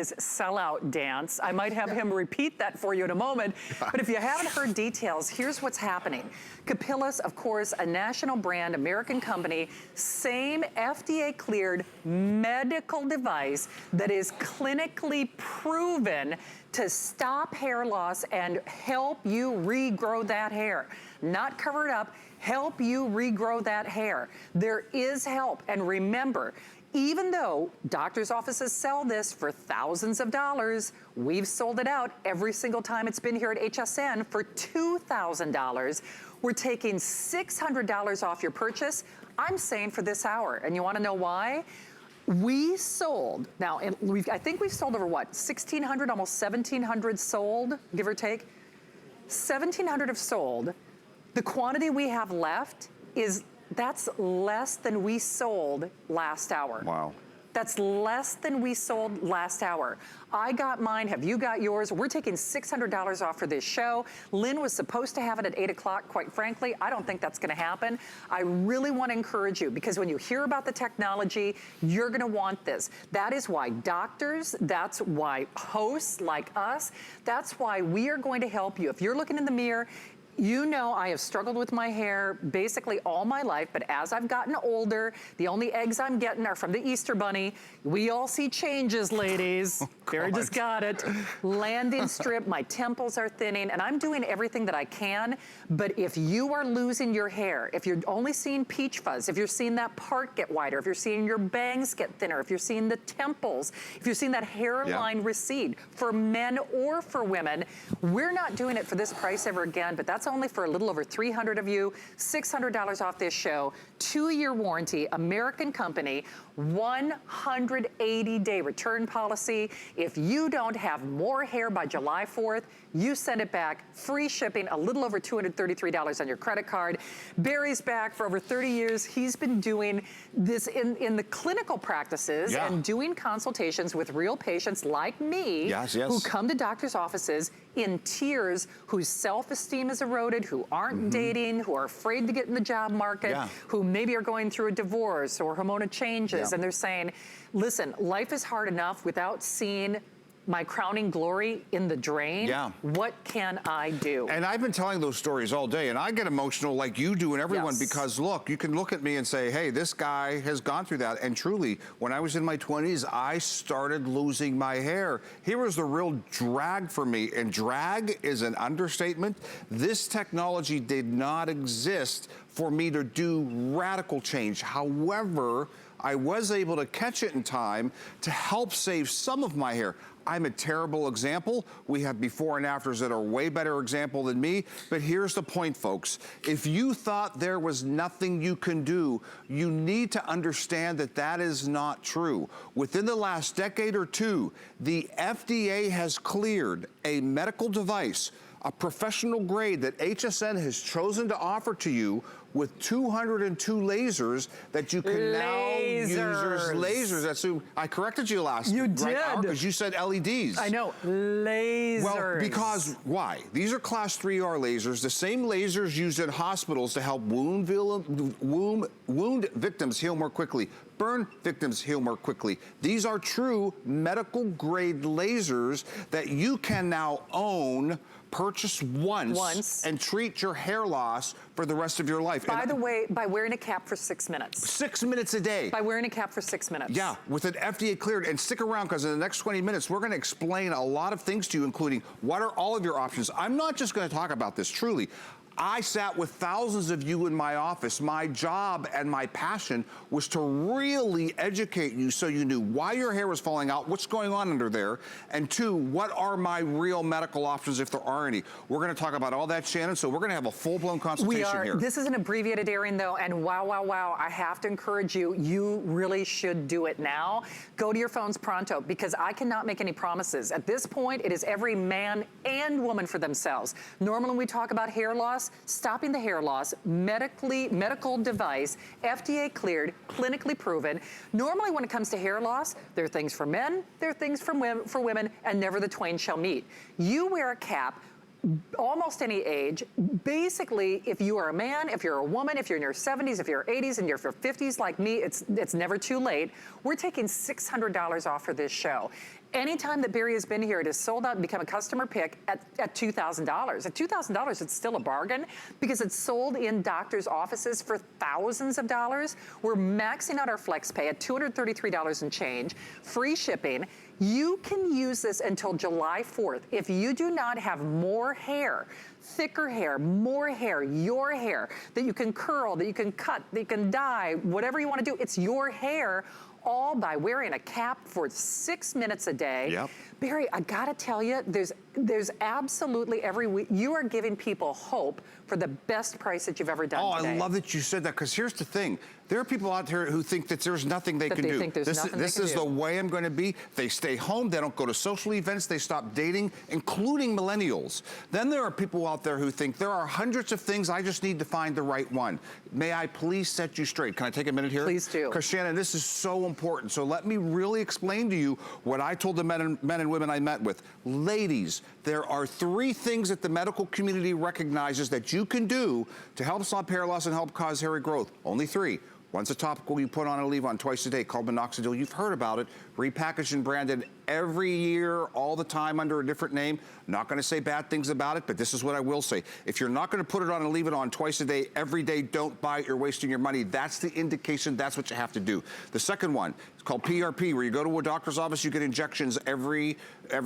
his sellout dance. I might have him repeat that for you in a moment, but if you haven't heard details, here's what's happening. Capillus, of course, a national brand, American company, same FDA cleared medical device that is clinically proven to stop hair loss and help you regrow that hair. Not cover it up, help you regrow that hair. There is help, and remember, even though doctors' offices sell this for thousands of dollars, we've sold it out every single time it's been here at HSN for $2,000. We're taking $600 off your purchase. I'm saying for this hour, and you wanna know why? We sold, now I think we've sold over what, 1,600, almost 1,700 sold, give or take? 1,700 have sold. The quantity we have left that's less than we sold last hour. Wow. That's less than we sold last hour. I got mine, have you got yours? We're taking $600 off for this show. Lynn was supposed to have it at 8 o'clock. Quite frankly, I don't think that's gonna happen. I really wanna encourage you, because when you hear about the technology, you're gonna want this. That is why doctors, that's why hosts like us, that's why we are going to help you. If you're looking in the mirror, you know I have struggled with my hair basically all my life, but as I've gotten older, the only eggs I'm getting are from the Easter Bunny. We all see changes, ladies. Oh, Barry just got it. Landing strip, my temples are thinning, and I'm doing everything that I can, but if you are losing your hair, if you're only seeing peach fuzz, if you're seeing that part get wider, if you're seeing your bangs get thinner, if you're seeing the temples, if you're seeing that hairline recede, for men or for women, we're not doing it for this price ever again, but that's only for a little over 300 of you, $600 off this show, 2-year warranty, American company, 180-day return policy. If you don't have more hair by July 4th, you send it back, free shipping, a little over $233 on your credit card. Barry's back for over 30 years. He's been doing this in the clinical practices and doing consultations with real patients like me who come to doctors' offices in tears, whose self-esteem is eroded, who aren't dating, who are afraid to get in the job market, who maybe are going through a divorce or hormonal changes, and they're saying, listen, life is hard enough without seeing my crowning glory in the drain. What can I do? And I've been telling those stories all day, and I get emotional like you do and everyone, because look, you can look at me and say, hey, this guy has gone through that. And truly, when I was in my 20s, I started losing my hair. Here was the real drag for me, and drag is an understatement. This technology did not exist for me to do radical change. However, I was able to catch it in time to help save some of my hair. I'm a terrible example. We have before and afters that are way better example than me, but here's the point, folks. If you thought there was nothing you can do, you need to understand that that is not true. Within the last decade or two, the FDA has cleared a medical device, a professional grade that HSN has chosen to offer to you with 202 lasers that you can now use. Lasers. I corrected you last hour because you said LEDs. I know, lasers. Well, because why? These are class 3R lasers, the same lasers used in hospitals to help wound victims heal more quickly, burn victims heal more quickly. These are true medical grade lasers that you can now own, purchase once and treat your hair loss for the rest of your life. By the way, by wearing a cap for 6 minutes. 6 minutes a day. By wearing a cap for 6 minutes. Yeah, with an FDA cleared. And stick around, because in the next 20 minutes, we're gonna explain a lot of things to you, including what are all of your options. I'm not just gonna talk about this, truly. I sat with thousands of you in my office. My job and my passion was to really educate you so you knew why your hair was falling out, what's going on under there, and two, what are my real medical options if there are any. We're gonna talk about all that, Shannon, so we're gonna have a full-blown consultation here. This is an abbreviated airing though, and wow, wow, wow, I have to encourage you, you really should do it now. Go to your phones pronto, because I cannot make any promises. At this point, it is every man and woman for themselves. Normally when we talk about hair loss, stopping the hair loss, medical device, FDA cleared, clinically proven. Normally when it comes to hair loss, there are things for men, there are things for women, and never the twain shall meet. You wear a cap almost any age. Basically, if you are a man, if you're a woman, if you're in your 70s, if you're 80s, and you're 50s like me, it's never too late. We're taking $600 off for this show. Anytime that Barry has been here, it is sold out and become a customer pick at $2,000. At $2,000, it's still a bargain because it's sold in doctors' offices for thousands of dollars. We're maxing out our flex pay at $233 and change, free shipping. You can use this until July 4th. If you do not have more hair, thicker hair, more hair, your hair, that you can curl, that you can cut, that you can dye, whatever you want to do, it's your hair, all by wearing a cap for 6 minutes a day. Yep. Barry, I gotta tell you, there's absolutely every week, you are giving people hope for the best price that you've ever done today. I love that you said that, because here's the thing. There are people out there who think that there's nothing they can do. This is the way I'm going to be. They stay home. They don't go to social events. They stop dating, including millennials. Then there are people out there who think there are hundreds of things. I just need to find the right one. May I please set you straight? Can I take a minute here? Please do. Because Shannon, this is so important. So let me really explain to you what I told the men and women I met with. Ladies, there are 3 things that the medical community recognizes that you can do to help stop hair loss and help cause hair growth. Only 3. One's a topical you put on and leave on twice a day called minoxidil. You've heard about it. Repackaged and branded every year, all the time under a different name. Not going to say bad things about it, but this is what I will say. If you're not going to put it on and leave it on twice a day, every day, don't buy it. You're wasting your money. That's the indication. That's what you have to do. The second one is called PRP, where you go to a doctor's office, you get injections every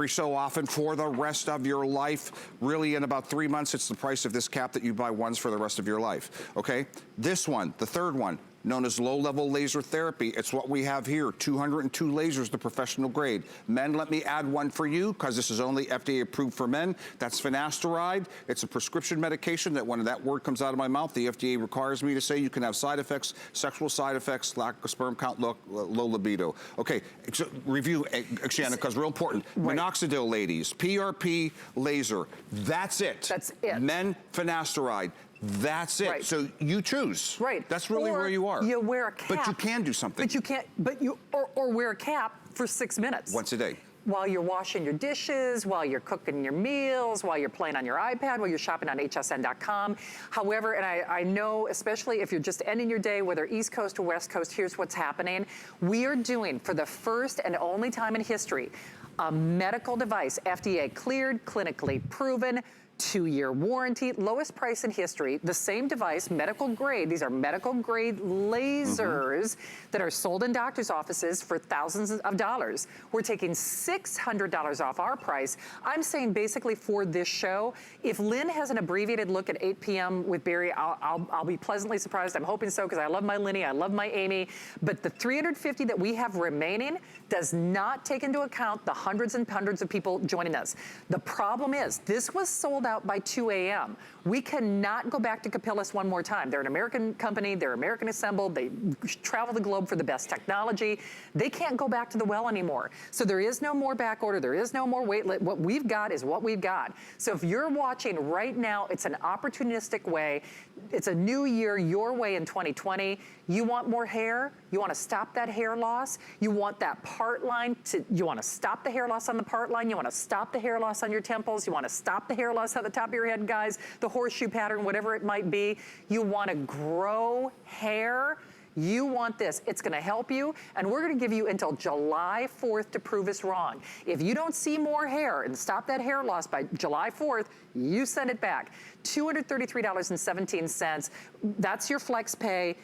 so often for the rest of your life. Really, in about 3 months, it's the price of this cap that you buy once for the rest of your life. Okay? This one, the third one, known as low-level laser therapy. It's what we have here, 202 lasers, the professional grade. Men, let me add one for you, because this is only FDA approved for men. That's finasteride. It's a prescription medication that when that word comes out of my mouth, the FDA requires me to say you can have side effects, sexual side effects, lack of sperm count, low libido. Okay, so review, Shannon, because real important. Right. Minoxidil, ladies, PRP, laser. That's it. That's it. Men, finasteride. That's it. Right. So you choose. Right. That's really where you are. You wear a cap. But you can do something. But you can't, or wear a cap for 6 minutes. Once a day. While you're washing your dishes, while you're cooking your meals, while you're playing on your iPad, while you're shopping on hsn.com. However, and I know, especially if you're just ending your day, whether East Coast or West Coast, here's what's happening. We are doing, for the first and only time in history, a medical device, FDA cleared, clinically proven, 2-year warranty, lowest price in history, the same device, medical grade. These are medical grade lasers that are sold in doctor's offices for thousands of dollars. We're taking $600 off our price. I'm saying basically for this show, if Lynn has an abbreviated look at 8 p.m. with Barry, I'll be pleasantly surprised. I'm hoping so, because I love my Linny, I love my Amy. But the $350 that we have remaining does not take into account the hundreds and hundreds of people joining us. The problem is, this was sold out by 2 a.m. We cannot go back to Capillus one more time. They're an American company, they're American assembled, they travel the globe for the best technology. They can't go back to the well anymore. So there is no more back order, there is no more wait list. What we've got is what we've got. So if you're watching right now, it's an opportunistic way. It's a new year, your way in 2020. You want more hair, you want to stop that hair loss, you want that part line you want to stop the hair loss on the part line, you want to stop the hair loss on your temples, you want to stop the hair loss at the top of your head, guys, the horseshoe pattern, whatever it might be. You want to grow hair. You want this. It's going to help you, and we're going to give you until July 4th to prove us wrong. If you don't see more hair and stop that hair loss by July 4th, you send it back. $233.17. That's your flex pay.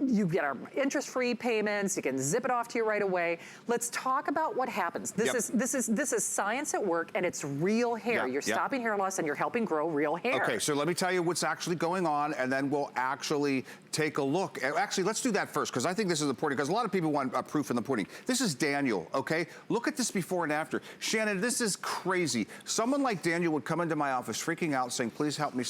You get our interest-free payments. You can zip it off to you right away. Let's talk about what happens. This is science at work, and it's real hair. You're stopping hair loss, and you're helping grow real hair. Okay, so let me tell you what's actually going on, and then we'll actually take a look. Actually, let's do that first, because I think this is important, because a lot of people want proof in the pudding. This is Daniel, okay? Look at this before and after. Shannon, this is crazy. Someone like Daniel would come into my office freaking out, saying, please help me,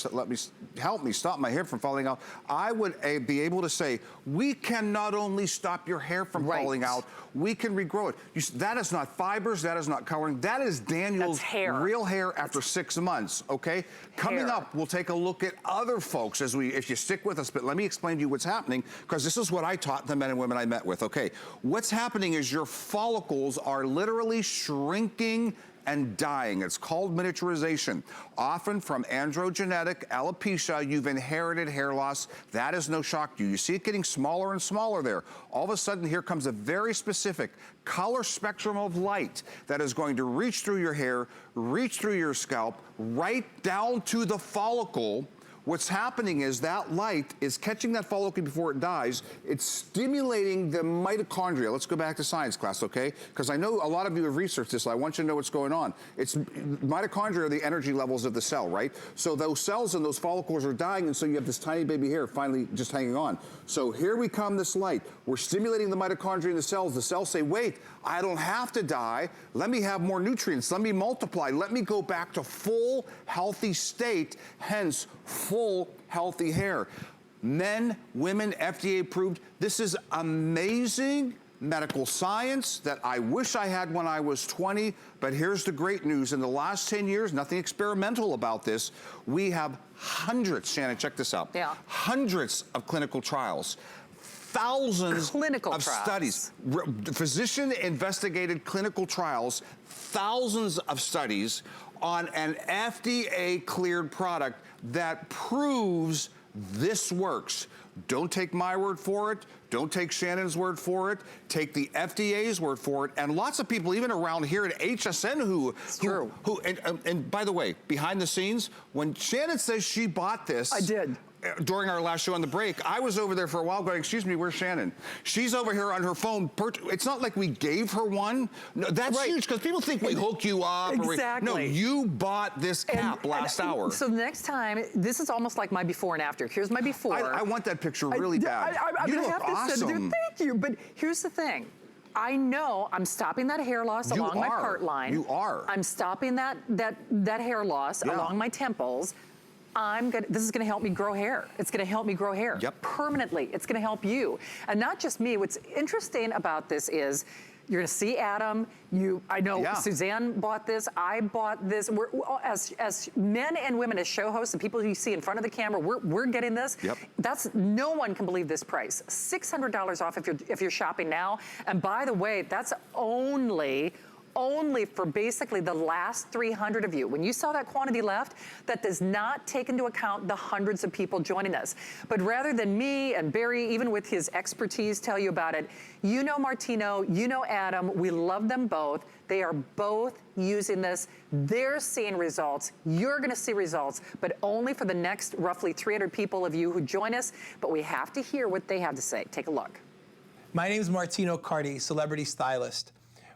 help me stop my hair from falling out. I would be able to say, we can not only stop your hair from falling out, we can regrow it. That is not fibers, that is not coloring, that is Daniel's real hair after 6 months, okay? Coming up, we'll take a look at other folks if you stick with us, but let me explain to you what's happening, because this is what I taught the men and women I met with, okay? What's happening is your follicles are literally shrinking and dying. It's called miniaturization. Often from androgenetic alopecia, you've inherited hair loss. That is no shock to you. You see it getting smaller and smaller there. All of a sudden, here comes a very specific color spectrum of light that is going to reach through your hair, reach through your scalp, right down to the follicle. What's happening is that light is catching that follicle before it dies. It's stimulating the mitochondria. Let's go back to science class, okay? Because I know a lot of you have researched this, so I want you to know what's going on. It's mitochondria are the energy levels of the cell, right? So those cells and those follicles are dying, and so you have this tiny baby hair finally just hanging on. So here we come, this light. We're stimulating the mitochondria in the cells. The cells say, wait, I don't have to die. Let me have more nutrients. Let me multiply. Let me go back to full, healthy state, hence full, healthy hair. Men, women, FDA approved. This is amazing medical science that I wish I had when I was 20, but here's the great news. In the last 10 years, nothing experimental about this, we have hundreds, Shannon, check this out, hundreds of clinical trials, thousands of studies, physician-investigated clinical trials, thousands of studies on an FDA-cleared product that proves this works. Don't take my word for it. Don't take Shannon's word for it. Take the FDA's word for it. And lots of people, even around here at HSN, and by the way, behind the scenes, when Shannon says she bought this, I did. During our last show on the break, I was over there for a while going, excuse me, where's Shannon? She's over here on her phone. It's not like we gave her one. No, that's huge, because people think we hook you up. Exactly. No, you bought this cap last hour. So the next time, this is almost like my before and after. Here's my before. I want that picture really bad. You look awesome. Thank you, but here's the thing. I know I'm stopping that hair loss along my part line. You are. I'm stopping that hair loss along my temples. This is gonna help me grow hair. It's gonna help me grow hair permanently. It's gonna help you. And not just me. What's interesting about this is you're gonna see Adam. I know Suzanne bought this. I bought this. We're as men and women, as show hosts, and people you see in front of the camera, we're getting this. No one can believe this price. $600 off if you're shopping now. And by the way, that's only for basically the last 300 of you. When you saw that quantity left, that does not take into account the hundreds of people joining us. But rather than me and Barry, even with his expertise, tell you about it, you know Martino, you know Adam, we love them both. They are both using this. They're seeing results. You're gonna see results, but only for the next roughly 300 people of you who join us. But we have to hear what they have to say. Take a look. My name is Martino Cardi, celebrity stylist.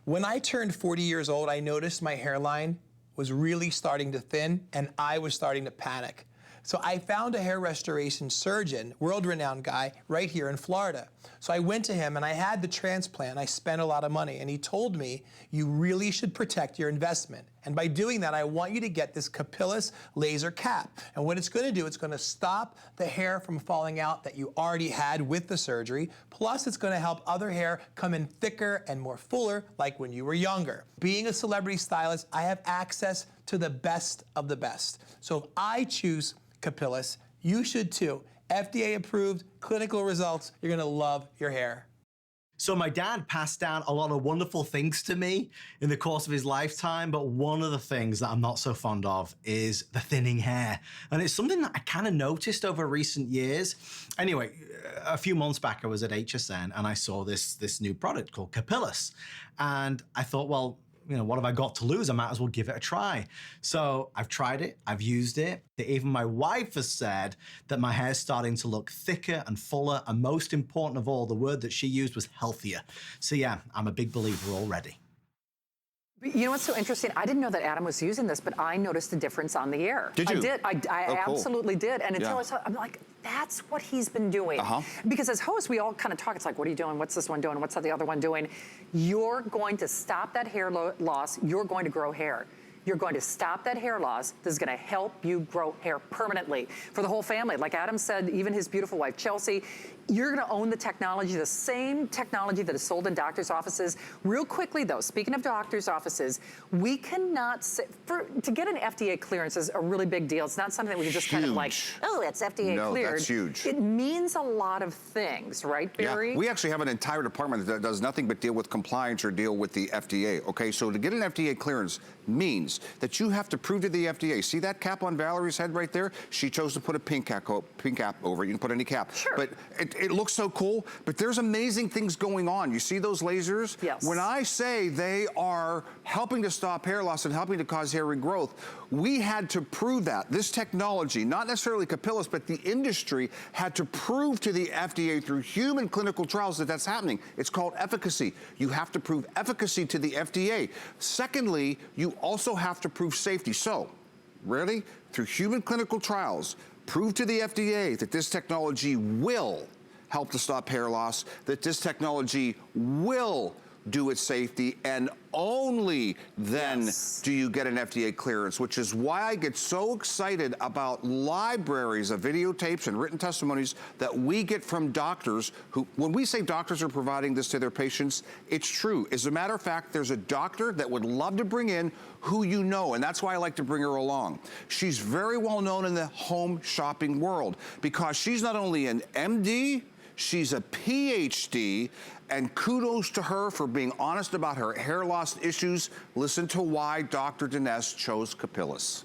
When I turned 40 years old, I noticed my hairline was really starting to thin, and I was starting to panic. So I found a hair restoration surgeon, world-renowned guy, right here in Florida. So I went to him and I had the transplant. I spent a lot of money, and he told me, you really should protect your investment. And by doing that, I want you to get this Capillus laser cap. And what it's gonna do, it's gonna stop the hair from falling out that you already had with the surgery. Plus, it's gonna help other hair come in thicker and more fuller, like when you were younger. Being a celebrity stylist, I have access to the best of the best. So if I choose Capillus, you should too. FDA approved, clinical results, you're gonna love your hair. So my dad passed down a lot of wonderful things to me in the course of his lifetime, but one of the things that I'm not so fond of is the thinning hair. And it's something that I kind of noticed over recent years. Anyway, a few months back I was at HSN and I saw this new product called Capillus. And I thought, well, you know, what have I got to lose? I might as well give it a try. So I've tried it, I've used it. Even my wife has said that my hair's starting to look thicker and fuller, and most important of all, the word that she used was healthier. So yeah, I'm a big believer already. You know what's so interesting? I didn't know that Adam was using this, but I noticed a difference on the air. Did you? I did. I absolutely did. And until Yeah. I saw, I'm like, that's what he's been doing. Because as hosts, we all kind of talk. It's like, what are you doing? What's this one doing? What's the other one doing? You're going to stop that hair loss. You're going to grow hair. You're going to stop that hair loss. This is going to help you grow hair permanently for the whole family. Like Adam said, even his beautiful wife, Chelsea, You're gonna own the technology, the same technology that is sold in doctor's offices. Real quickly though, speaking of doctor's offices, we cannot to get an FDA clearance is a really big deal. It's not something that we can just kind of like, oh, it's FDA no, cleared. That's huge. It means a lot of things, right, Barry? Yeah, we actually have an entire department that does nothing but deal with compliance or deal with the FDA, okay? So to get an FDA clearance means that you have to prove to the FDA. See that cap on Valerie's head right there? She chose to put a pink cap over it. You can put any cap. Sure. But it looks so cool, but there's amazing things going on. You see those lasers? Yes. When I say they are helping to stop hair loss and helping to cause hair regrowth, we had to prove that. This technology, not necessarily Capillus, but the industry had to prove to the FDA through human clinical trials that that's happening. It's called efficacy. You have to prove efficacy to the FDA. Secondly, you also have to prove safety. So, really, through human clinical trials, prove to the FDA that this technology will help to stop hair loss, that this technology will do its safety, and only then do you get an FDA clearance, which is why I get so excited about libraries of videotapes and written testimonies that we get from doctors who, when we say doctors are providing this to their patients, it's true. As a matter of fact, there's a doctor that would love to bring in who you know, and that's why I like to bring her along. She's very well known in the home shopping world because she's not only an MD, she's a PhD, and kudos to her for being honest about her hair loss issues. Listen to why Dr. Dines chose Capillus.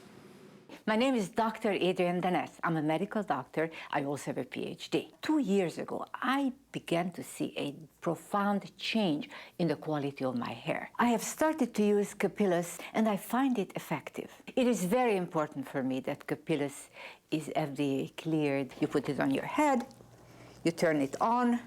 My name is Dr. Adrienne Dines. I'm a medical doctor. I also have a PhD. 2 years ago, I began to see a profound change in the quality of my hair. I have started to use Capillus, and I find it effective. It is very important for me that Capillus is FDA cleared. You put it on your head, you turn it on,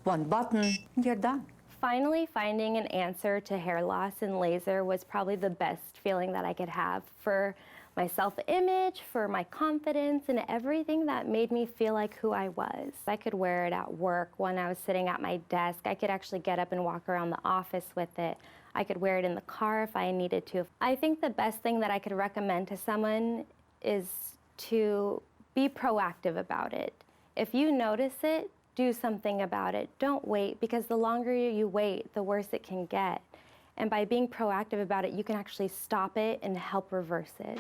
one button, and you're done. Finally finding an answer to hair loss and laser was probably the best feeling that I could have for my self-image, for my confidence, and everything that made me feel like who I was. I could wear it at work when I was sitting at my desk. I could actually get up and walk around the office with it. I could wear it in the car if I needed to. I think the best thing that I could recommend to someone is to be proactive about it. If you notice it, do something about it. Don't wait, because the longer you wait, the worse it can get. And by being proactive about it, you can actually stop it and help reverse it.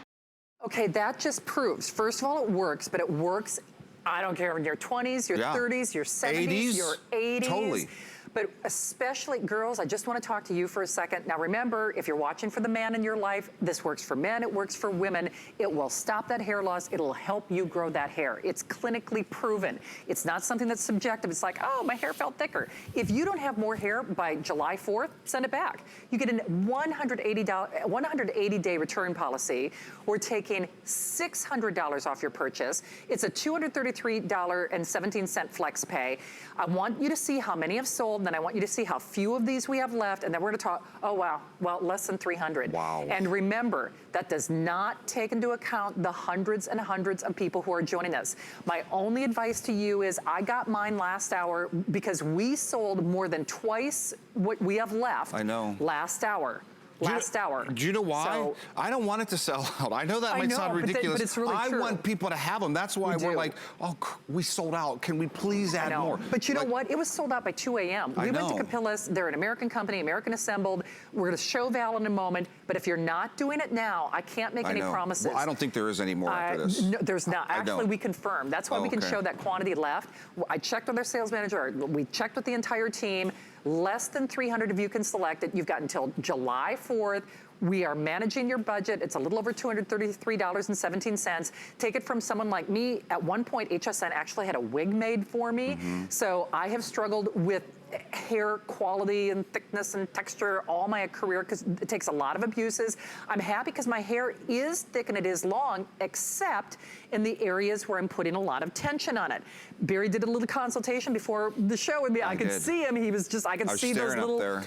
Okay, that just proves, first of all, it works, but it works, I don't care, in your 20s, your 30s, your 70s, your 80s. Totally. But especially girls, I just want to talk to you for a second. Now remember, if you're watching for the man in your life, this works for men, it works for women. It will stop that hair loss. It'll help you grow that hair. It's clinically proven. It's not something that's subjective. It's like, oh, my hair felt thicker. If you don't have more hair by July 4th, send it back. You get a 180-day return policy. We're taking $600 off your purchase. It's a $233.17 flex pay. I want you to see how many have sold, and then I want you to see how few of these we have left, and then we're gonna talk, oh wow, well, less than 300. Wow. And remember, that does not take into account the hundreds and hundreds of people who are joining us. My only advice to you is, I got mine last hour because we sold more than twice what we have left. I know. Last hour. Last hour. Do you know why? So, I don't want it to sell out. I know that might sound ridiculous. but it's really I true. want people to have them. That's why we're like, oh, we sold out. Can we please add more? But you know what? It was sold out by 2 a.m. We went to Capillus. They're an American company, American assembled. We're going to show Val in a moment. But if you're not doing it now, I can't make any promises. Well, I don't think there is any more after this. No, there's not. Actually, we confirmed. That's why we can show that quantity left. I checked with our sales manager. We checked with the entire team. Less than 300 of you can select it. You've got until July 4th. We are managing your budget. It's a little over $233.17. Take it from someone like me. At one point, HSN actually had a wig made for me. So I have struggled with hair quality and thickness and texture all my career because it takes a lot of abuses. I'm happy because my hair is thick and it is long, except in the areas where I'm putting a lot of tension on it. Barry did a little consultation before the show with me. I could see him. He was just, I could see those little.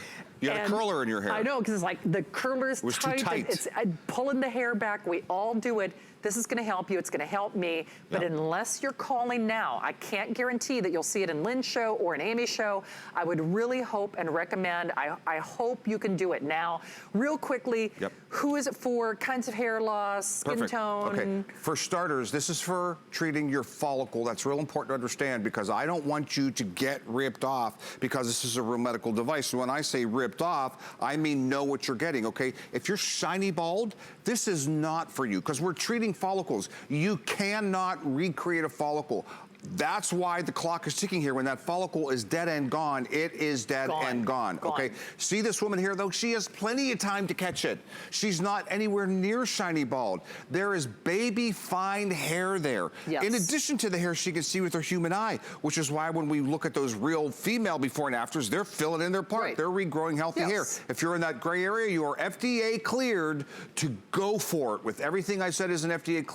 You had a curler in your hair. I know, because it's like the curler's was too tight. It's pulling the hair back. We all do it. This is going to help you. It's going to help me. But unless you're calling now, I can't guarantee that you'll see it in Lynn's show or in Amy's show. I would really hope and recommend, I hope you can do it now. Real quickly, who is it for? Kinds of hair loss, skin tone? Okay, for starters, this is for treating your follicle. That's real important to understand because I don't want you to get ripped off because this is a real medical device. So when I say ripped off, I mean know what you're getting, okay? If you're shiny bald, this is not for you because we're treating follicles. You cannot recreate a follicle. That's why the clock is ticking here. When that follicle is dead and gone, it is dead and gone, okay? See this woman here, though? She has plenty of time to catch it. She's not anywhere near shiny bald. There is baby fine hair there. In addition to the hair she can see with her human eye, which is why when we look at those real female before and afters, they're filling in their part. They're regrowing healthy hair. If you're in that gray area, you are FDA cleared to go for it. With everything I said is an FDA cleared.